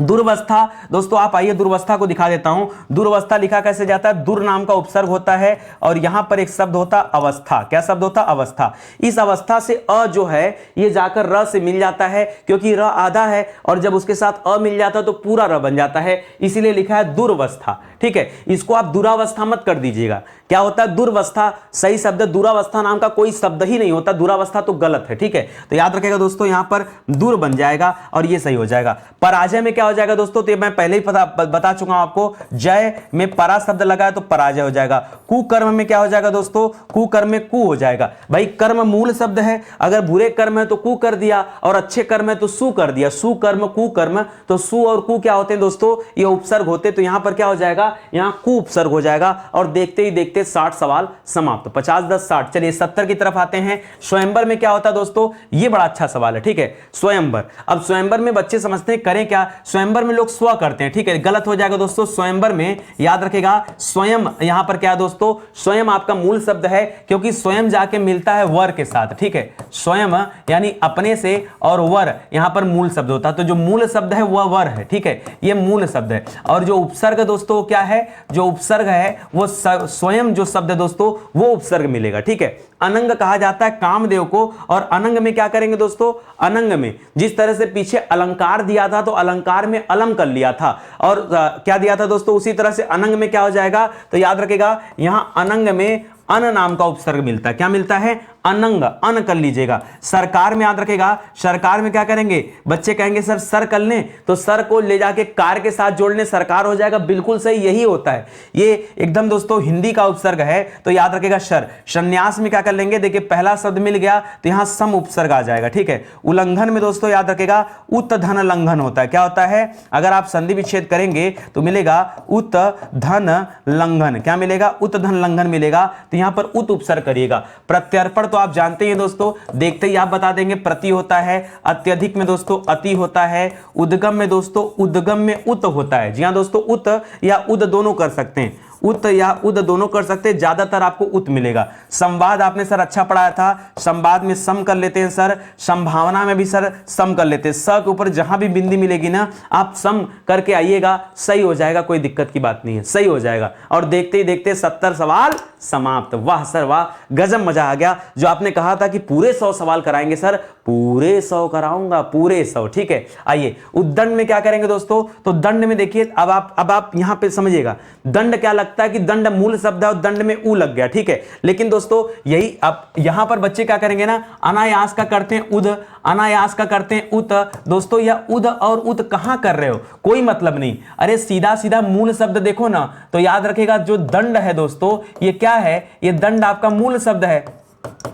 दुर्वस्था दोस्तों, आप आइए दुर्वस्था को दिखा देता हूं। दुर्वस्था लिखा कैसे जाता है? दुर नाम का उपसर्ग होता है और यहां पर एक शब्द होता अवस्था। क्या शब्द होता? अवस्था। इस अवस्था से अ जो है ये जाकर र से मिल जाता है, क्योंकि र आधा है और जब उसके साथ अ मिल जाता है तो पूरा र बन जाता है, इसीलिए लिखा है दुर्वस्था, ठीक है। इसको आप दुरावस्था मत कर दीजिएगा। क्या होता है? दुर्वस्था सही शब्द, दुरावस्था नाम का कोई शब्द ही नहीं होता, दुरावस्था तो गलत है, ठीक है। तो याद रखेगा दोस्तों, यहां पर दूर बन जाएगा और ये सही हो जाएगा। पराजय में क्या हो जाएगा दोस्तों? तो ये मैं पहले ही बता चुका हूं आपको, जय में परा शब्द लगा है तो पराजय हो जाएगा। कुकर्म में क्या हो जाएगा दोस्तों? कुकर्म में कु हो जाएगा। भाई कर्म मूल शब्द है, अगर बुरे कर्म है तो कु कर दिया और अच्छे कर्म है तो सु कर दिया। सुकर्म कुकर्म, तो सु और कु क्या होते हैं दोस्तों? ये उपसर्ग होते, तो यहां पर क्या हो जाएगा? यहां कु उपसर्ग हो जाएगा। और देखते ही देखते 60 सवाल समाप्त। 50 10 60। चलिए 70 की तरफ आते हैं। स्वयंवर में क्या होता है दोस्तों? ये बड़ा अच्छा सवाल है, ठीक है। स्वयंवर, अब स्वयंवर में बच्चे समझते हैं करें क्या? स्वयंवर में लोग स्व करते हैं, ठीक है, गलत हो जाएगा दोस्तों। स्वयंवर में याद रखेगा स्वयं, यहां पर क्या है दोस्तों? स्वयं आपका मूल शब्द है, क्योंकि स्वयं जाके मिलता है वर के साथ, ठीक है। स्वयं यानी अपने से, और वर यहां पर मूल शब्द होता है, तो जो मूल शब्द है वह वर है, ठीक है, ये मूल शब्द है। और जो उपसर्ग दोस्तों क्या है? जो उपसर्ग है वो स्वयं जो शब्द है दोस्तों वो उपसर्ग मिलेगा, ठीक है। अनंग कहा जाता है कामदेव को, और अनंग में क्या करेंगे दोस्तों? अनंग में जिस तरह से पीछे अलंकार दिया था तो अलंकार में अलम कर लिया था, और क्या दिया था दोस्तों? उसी तरह से अनंग में क्या हो जाएगा? तो याद रखेगा यहां अनंग में अन नाम का उपसर्ग मिलता है। क्या मिलता है? अनंग, अन कर लीजिएगा। सरकार में याद रखेगा, सरकार में क्या करेंगे? बच्चे कहेंगे सर सर कर लें, तो सर को ले जाके कार के साथ जोड़ लें, सरकार हो जाएगा। बिल्कुल सही, यही होता है, ये एकदम दोस्तों हिंदी का उपसर्ग है, तो याद रखेगा शर। संन्यास में क्या कर लेंगे? देखिए पहला शब्द मिल गया तो यहां सम उपसर्ग आ जाएगा, ठीक है। उल्लंघन में दोस्तों याद रखेगा उत धन लंघन होता है। क्या होता है? अगर आप संधि विच्छेद करेंगे तो मिलेगा उत धन लंघन। क्या मिलेगा? उत धन लंघन मिलेगा, तो यहां पर उत उपसर्ग करिएगा। प्रत्यर्पण तो आप जानते हैं दोस्तों, देखते ही आप बता देंगे प्रति होता है। अत्यधिक में दोस्तों अति होता है। उद्गम में दोस्तों उद्गम में उत होता है। जी हां दोस्तों, उत या उद दोनों कर सकते हैं, उत या उद दोनों कर सकते हैं, ज्यादातर आपको उत मिलेगा। संवाद आपने सर अच्छा पढ़ाया था, संवाद में सम कर लेते हैं सर, संभावना में भी सर सम कर लेते हैं। स के ऊपर जहां भी बिंदी मिलेगी ना आप सम करके आइएगा, सही हो जाएगा, कोई दिक्कत की बात नहीं है, सही हो जाएगा। और देखते ही देखते 70 सवाल समाप्त। वाह सर वाह, गजब मजा आ गया। जो आपने कहा था कि पूरे 100 सवाल कराएंगे सर, पूरे 100 कराऊंगा, पूरे 100, ठीक है। आइए उद्दंड में क्या करेंगे दोस्तों? तो दंड में देखिए, अब आप यहां पे समझिएगा, दंड क्या लगता है कि दंड मूल शब्द है और दंड में उ लग गया, ठीक है। लेकिन दोस्तों यही अब यहां पर बच्चे क्या करेंगे ना, अनायास का करते हैं उद, अनायास का करते हैं उत। दोस्तों यह उद और उत कहां कर रहे हो? कोई मतलब नहीं, अरे सीधा सीधा मूल शब्द देखो ना, तो याद रखेगा जो दंड है दोस्तों ये क्या है? ये दंड आपका मूल शब्द है,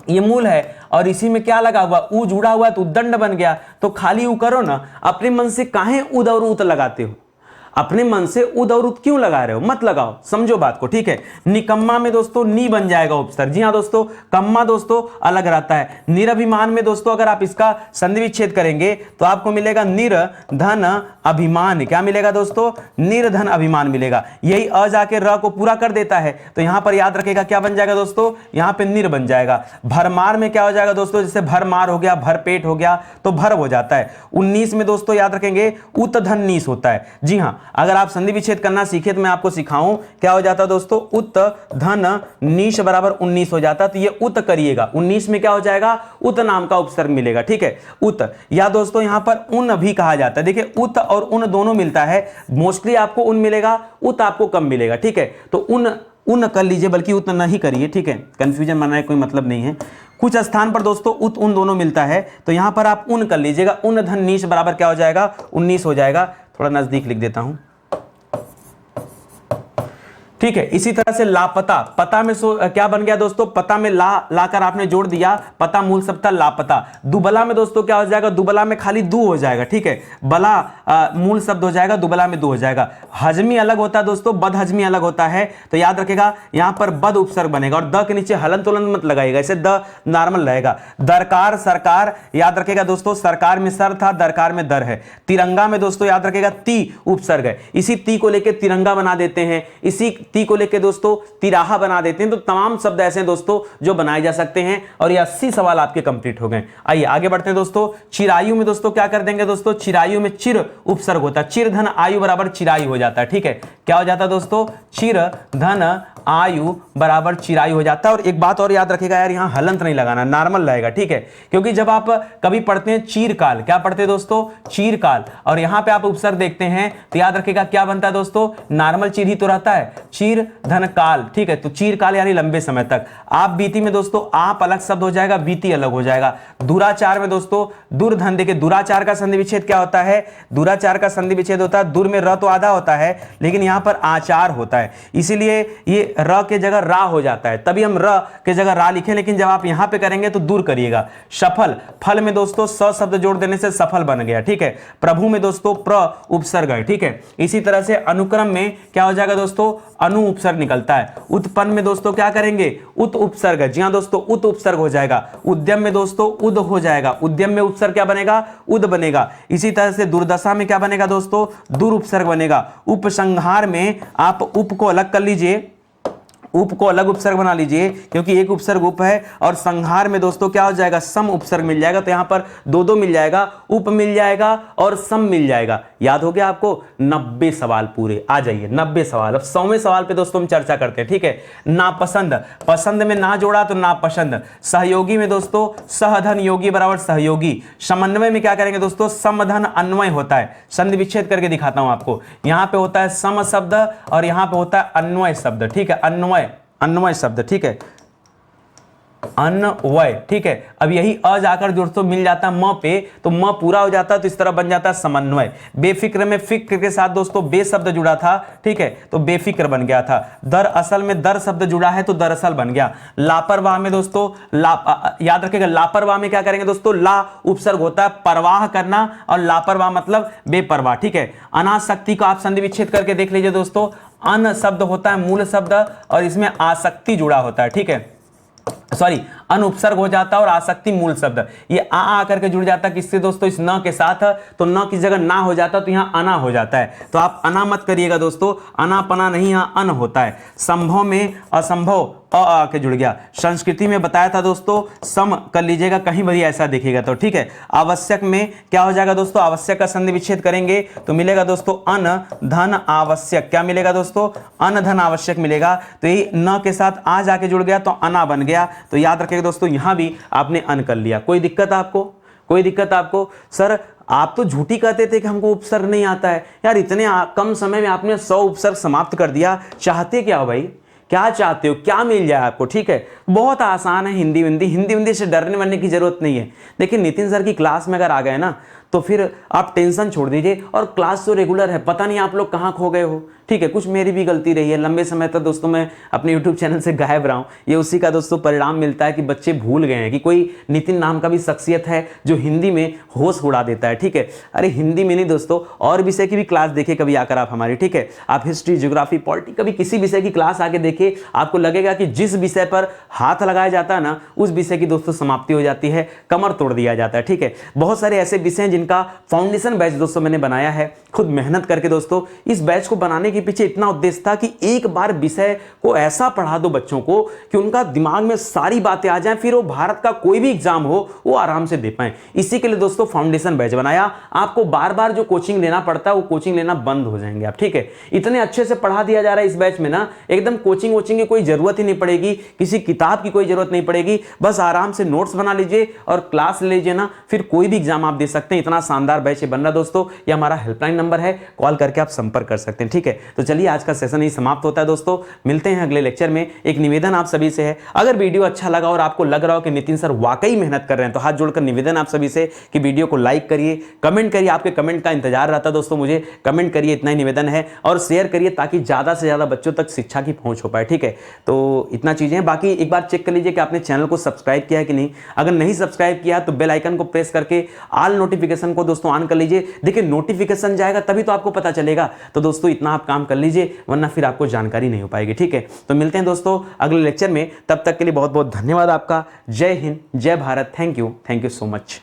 ये मूल है, और इसी में क्या लगा हुआ? उ जुड़ा हुआ, तो दंड बन गया। तो खाली उ करो ना, अपने मन से काहे उद और उत लगाते हो? अपने मन से उद और उत क्यों लगा रहे हो? मत लगाओ, समझो बात को, ठीक है। निकम्मा में दोस्तों नी बन जाएगा उपसर्ग। जी हाँ दोस्तों, कम्मा दोस्तों अलग रहता है। निरभिमान में दोस्तों अगर आप इसका संधि विच्छेद करेंगे तो आपको मिलेगा निर्धन अभिमान। क्या मिलेगा दोस्तों? निर्धन अभिमान मिलेगा। यही अ जाके र को पूरा कर देता है, तो यहां पर याद रखेगा क्या बन जाएगा दोस्तों? यहां पे निर बन जाएगा। भरमार में क्या हो जाएगा दोस्तों? जैसे भरमार हो गया, भर पेट हो गया, तो भर हो जाता है। 19 में दोस्तों याद रखेंगे उत धन नीस होता है। जी हाँ, अगर आप संधि विच्छेद करना सीखे तो मैं आपको सिखाऊं, क्या हो जाता दोस्तों? उत धन नीश बराबर 19 हो जाता, तो ये उत करिएगा। 19 में क्या हो जाएगा? उत नाम का उपसर्ग मिलेगा, ठीक है, उत। या दोस्तों यहां पर उन भी कहा जाता है। देखिए उत और उन दोनों मिलता है, मोस्टली आपको उन मिलेगा, उत आपको कम मिलेगा, ठीक है। तो उन कर लीजिए, बल्कि उत नहीं करिए, ठीक है, कंफ्यूजन बनाने कोई मतलब नहीं है। कुछ स्थान पर दोस्तों उत उन दोनों मिलता है, तो यहां पर आप उन कर लीजिएगा। उन धन नीश बराबर क्या हो जाएगा? 19 हो जाएगा। थोड़ा नजदीक लिख देता हूं। ठीक है। इसी तरह से लापता, पता में क्या बन गया दोस्तों, पता में ला लाकर आपने जोड़ दिया, पता मूल शब्द था लापता। दुबला में दोस्तों क्या हो जाएगा, दुबला में खाली दू हो जाएगा, ठीक है। बला मूल शब्द हो जाएगा, दुबला में दू हो जाएगा। हजमी अलग होता है दोस्तों, बद हजमी अलग होता है, तो याद रखेगा यहां पर बद उपसर्ग बनेगा और द के नीचे हलन तुलन मत लगाएगा, इसे द नॉर्मल रहेगा। दरकार सरकार, याद रखेगा दोस्तों सरकार में सर था, दरकार में दर है। तिरंगा में दोस्तों याद रखेगा ती उपसर्ग है, इसी ती को लेकर तिरंगा बना देते हैं, इसी ती को लेके दोस्तों तिराहा बना देते हैं। तो तमाम शब्द ऐसे हैं दोस्तों जो बनाए जा सकते हैं और ये 80 सवाल आपके कंप्लीट हो गए। आइए आगे बढ़ते हैं दोस्तों। चिरायु में दोस्तों क्या कर देंगे दोस्तों, चिरायु में चिर उपसर्ग होता है, चिर धन आयु बराबर चिरायु हो जाता है, ठीक है। क्या हो जाता है दोस्तों, चिर धन आयु बराबर चिरायु हो जाता है। और एक बात और याद रखेगा यार, यहां हलंत नहीं लगाना, नॉर्मल रहेगा, ठीक है। क्योंकि जब आप कभी पढ़ते हैं चीरकाल, क्या पढ़ते हैं दोस्तों, चीरकाल, और यहां पे आप उपसर्ग देखते हैं तो याद रखेगा क्या बनता है दोस्तों, नॉर्मल चीर ही तो रहता है, चीर धन काल, ठीक है। तो चीरकाल यानी लंबे समय तक। आप बीती में दोस्तों आप अलग शब्द हो जाएगा, बीती अलग हो जाएगा। दुराचार में दोस्तों दुर्धन, देखिए दुराचार का संधि विच्छेद क्या होता है, दुराचार का संधि विच्छेद होता है, दुर में र तो आधा होता है लेकिन यहां पर आचार होता है, इसीलिए ये र के जगह रा हो जाता है, तभी हम र के जगह रा लिखें, लेकिन जब आप यहां पे करेंगे तो दूर करिएगा। सफल, फल में दोस्तों स शब्द जोड़ देने से सफल बन गया, ठीक है। प्रभु में दोस्तों प्र उपसर्ग है, ठीक है। इसी तरह से अनुक्रम में क्या हो जाएगा दोस्तों, अनु उपसर्ग निकलता है। उत्पन्न में दोस्तों क्या करेंगे, उत उपसर्ग है, जी हां दोस्तों उत उपसर्ग हो जाएगा। उद्यम में दोस्तों उद हो जाएगा, उद्यम में उपसर्ग क्या बनेगा, उद बनेगा। इसी तरह से दुर्दशा में क्या बनेगा दोस्तों, दुर उपसर्ग बनेगा। उपसंहार में आप उप को अलग कर लीजिए, उप को अलग उपसर्ग बना लीजिए क्योंकि एक उपसर्ग उप है, और संहार में दोस्तों क्या हो जाएगा, सम उपसर्ग मिल जाएगा, तो यहां पर दो दो मिल जाएगा, उप मिल जाएगा और सम मिल जाएगा। याद हो गया आपको, 90 सवाल पूरे। आ जाइए 90 सवाल। अब 100वें सवाल पे दोस्तों हम चर्चा करते हैं, ठीक है। नापसंद, पसंद में ना जोड़ा तो नापसंद। सहयोगी में दोस्तों सहधन योगी बराबर सहयोगी। समन्वय में क्या करेंगे दोस्तों, समधन अन्वय होता है, संधि विच्छेद करके दिखाता हूं आपको। यहां पे होता है सम शब्द और यहां पे होता है अन्वय शब्द, ठीक है, अन्वय शब्द, ठीक है, अन्वय, ठीक है। अब यही अ जाकर दोस्तों मिल जाता है म पे, तो म पूरा हो जाता है, तो इस तरह बन जाता है समन्वय। बेफिक्र में फिक्र के साथ दोस्तों बे शब्द जुड़ा था, ठीक है, तो बेफिक्र बन गया था। दरअसल में दर शब्द जुड़ा है तो दरअसल बन गया। लापरवाह में दोस्तों याद रखिएगा, लापरवाह में क्या करेंगे दोस्तों, ला उपसर्ग होता है, परवाह करना, और लापरवाह मतलब बेपरवाह, ठीक है। अनासक्ति को आप संधि विच्छेद करके देख लीजिए दोस्तों, अन शब्द होता है मूल शब्द और इसमें आसक्ति जुड़ा होता है, ठीक है, सॉरी अन उपसर्ग हो जाता है और आसक्ति मूल शब्द। ये आ करके जुड़ जाता है किससे दोस्तों, इस न के साथ, तो न की जगह ना हो जाता तो यहाँ अना हो जाता है, तो आप अना मत करिएगा दोस्तों, अना पना नहीं, यहाँ अन होता है। संभव में असंभव आ के जुड़ गया। संस्कृति में बताया था दोस्तों, सम कर लीजिएगा, कहीं भी ऐसा दिखेगा तो, ठीक है। आवश्यक में क्या हो जाएगा दोस्तों, आवश्यक का संधि विच्छेद करेंगे तो मिलेगा दोस्तों अन धन आवश्यक। क्या मिलेगा दोस्तों, अन धन आवश्यक मिलेगा, तो ये न के साथ आ जाके जुड़ गया तो अना बन गया। तो याद रखिएगा दोस्तों, यहां भी आपने अन कर लिया। कोई दिक्कत आपको, कोई दिक्कत आपको? सर आप तो झूठी कहते थे कि हमको उपसर्ग नहीं आता है यार, इतने कम समय में आपने 100 उपसर्ग समाप्त कर दिया, चाहते क्या हो भाई, क्या चाहते हो, क्या मिल जाए आपको, ठीक है। बहुत आसान है, हिंदी हिंदी से डरने वरने की जरूरत नहीं है। देखिए नितिन सर की क्लास में अगर आ गए ना तो फिर आप टेंशन छोड़ दीजिए, और क्लास तो रेगुलर है, पता नहीं आप लोग कहाँ खो गए हो, ठीक है। कुछ मेरी भी गलती रही है, लंबे समय तक दोस्तों मैं अपने YouTube चैनल से गायब रहा हूँ, ये उसी का दोस्तों परिणाम मिलता है कि बच्चे भूल गए हैं कि कोई नितिन नाम का भी शख्सियत है जो हिंदी में होश उड़ा देता है, ठीक है। अरे हिंदी में नहीं दोस्तों, और विषय की भी क्लास देखिए कभी आकर आप हमारी, ठीक है। आप हिस्ट्री, ज्योग्राफी, पॉलिटी, कभी किसी विषय की क्लास आके देखिए, आपको लगेगा कि जिस विषय पर हाथ लगाया जाता है ना, उस विषय की दोस्तों समाप्ति हो जाती है, कमर तोड़ दिया जाता है, ठीक है। बहुत सारे ऐसे विषय हैं जिनका फाउंडेशन बैच दोस्तों मैंने बनाया है खुद मेहनत करके दोस्तों। इस बैच को बनाने के पीछे इतना उद्देश्य था कि एक बार विषय को ऐसा पढ़ा दो बच्चों को कि उनका दिमाग में सारी बातें आ जाएं, फिर वो भारत का कोई भी एग्जाम हो वो आराम से दे पाएं। इसी के लिए दोस्तों फाउंडेशन बैच बनाया। आपको बार बार जो कोचिंग लेना पड़ता है वो कोचिंग लेना बंद हो जाएंगे आप, ठीक है। इतने अच्छे से पढ़ा दिया जा रहा है इस बैच में ना, एकदम कोचिंग वोचिंग की कोई जरूरत ही नहीं पड़ेगी, किसी किताब की कोई जरूरत नहीं पड़ेगी, बस आराम से नोट्स बना लीजिए और क्लास ले लीजिए ना, फिर कोई भी एग्जाम आप दे सकते हैं। कितना शानदार बैच बन रहा है दोस्तों, ये हमारा हेल्पलाइन नंबर है, कॉल करके आप संपर्क कर सकते हैं। ठीक है, तो चलिए आज का सेशन ही समाप्त होता है दोस्तों, मिलते हैं अगले लेक्चर में। एक निवेदन आप सभी से है, अगर वीडियो अच्छा लगा और आपको लग रहा हो कि नितिन सर वाकई मेहनत कर रहे हैं, तो हाथ जोड़कर निवेदन आप सभी से कि वीडियो को लाइक करिए, कमेंट करिए, आपके कमेंट का इंतजार रहता है दोस्तों मुझे, कमेंट करिए, इतना ही निवेदन है, और शेयर करिए ताकि ज्यादा से ज्यादा बच्चों तक शिक्षा की पहुंच हो पाए। ठीक है, तो इतना चीजें हैं। बाकी एक बार चेक कर लीजिए कि आपने चैनल को सब्सक्राइब किया है कि नहीं। अगर नहीं सब्सक्राइब किया तो बेल आइकन को प्रेस करके ऑल नोटिफिकेशन को दोस्तों ऑन कर लीजिए। देखिए नोटिफिकेशन जाएगा तभी तो आपको पता चलेगा, तो दोस्तों इतना आप काम कर लीजिए, वरना फिर आपको जानकारी नहीं हो पाएगी। ठीक है, तो मिलते हैं दोस्तों अगले लेक्चर में, तब तक के लिए बहुत बहुत धन्यवाद आपका। जय हिंद, जय Bharat, thank you so much.